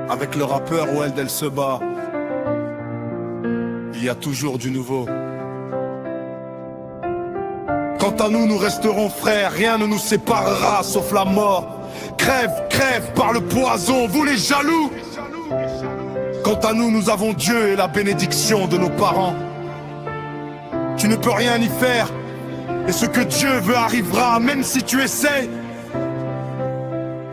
Avec le rappeur Weld El Seba, il y a toujours du nouveau. Quant à nous, nous resterons frères, rien ne nous séparera sauf la mort. Crève, crève par le poison, vous les jaloux. Quant à nous, nous avons Dieu et la bénédiction de nos parents. Tu ne peux rien y faire, et ce que Dieu veut arrivera, même si tu essaies.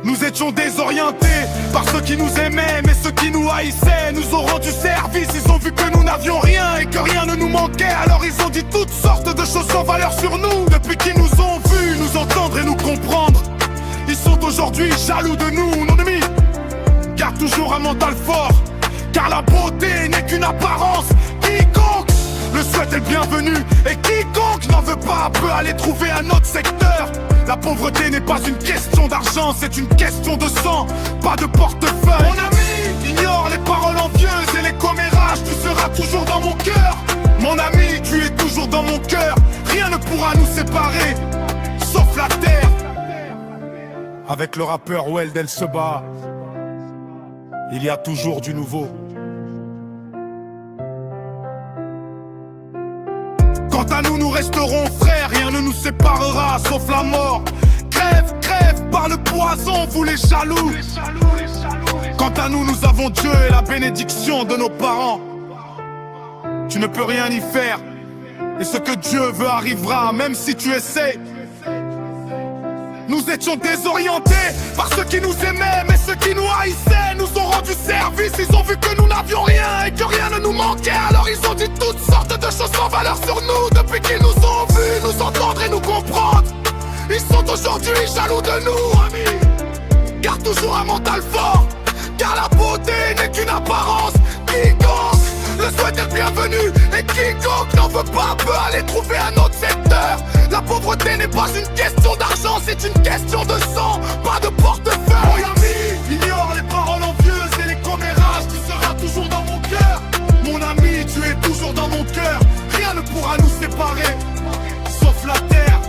Nous étions désorientés par ceux qui nous aimaient, mais ceux qui nous haïssaient nous ont rendu service. Ils ont vu que nous n'avions rien et que rien ne nous manquait. Alors ils ont dit toutes sortes de choses sans valeur sur nous. Depuis qu'ils nous ont vus, nous entendre et nous comprendre, ils sont aujourd'hui jaloux de nous. Nos ennemis gardent toujours un mental fort, car la beauté n'est qu'une apparence. Quiconque le souhaite est le bienvenu, et quiconque n'en veut pas peut aller trouver un autre secteur. La pauvreté n'est pas une question d'argent, c'est une question de sang, pas de portefeuille. Mon ami, ignore les paroles envieuses et les commérages, tu seras toujours dans mon cœur. Mon ami, tu es toujours dans mon cœur, rien ne pourra nous séparer, sauf la terre. Avec le rappeur Weld El Seba, il y a toujours du nouveau. Quant à nous, nous resterons frères, rien ne nous séparera sauf la mort. Crève, crève par le poison, vous les jaloux. Quant à nous, nous avons Dieu et la bénédiction de nos parents. Tu ne peux rien y faire, et ce que Dieu veut arrivera, même si tu essaies. Nous étions désorientés par ceux qui nous aimaient, mais ceux qui nous haïssaient nous ont rendu service. Ils ont vu que nous n'avions rien et que rien ne nous manquait. Alors ils ont dit toutes sortes de choses sans valeur sur nous. Depuis qu'ils nous ont vus, nous entendre et nous comprendre, ils sont aujourd'hui jaloux de nous, amis. Garde toujours un mental fort, car la beauté n'est qu'une apparence. Quiconque le souhaite est le bienvenu, et quiconque n'en veut pas peut aller trouver un autre secteur. La pauvreté n'est pas une question d'argent, c'est une question de sang, pas de portefeuille. Mon ami, ignore les paroles envieuses et les commérages, tu seras toujours dans mon cœur. Mon ami, tu es toujours dans mon cœur, rien ne pourra nous séparer, sauf la terre.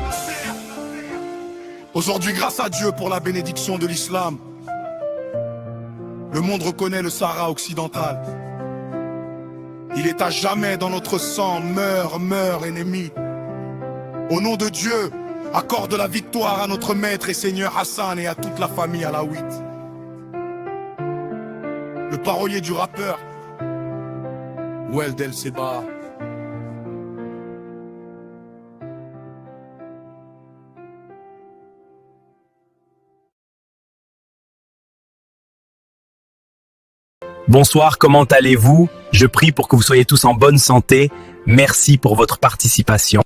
Aujourd'hui, grâce à Dieu pour la bénédiction de l'islam, le monde reconnaît le Sahara occidental. Il est à jamais dans notre sang, meurs, meurs, ennemi. Au nom de Dieu, accorde la victoire à notre maître et Seigneur Hassan et à toute la famille alaouite. Le parolier du rappeur, Weld El Seba. Bonsoir, comment allez-vous? Je prie pour que vous soyez tous en bonne santé. Merci pour votre participation.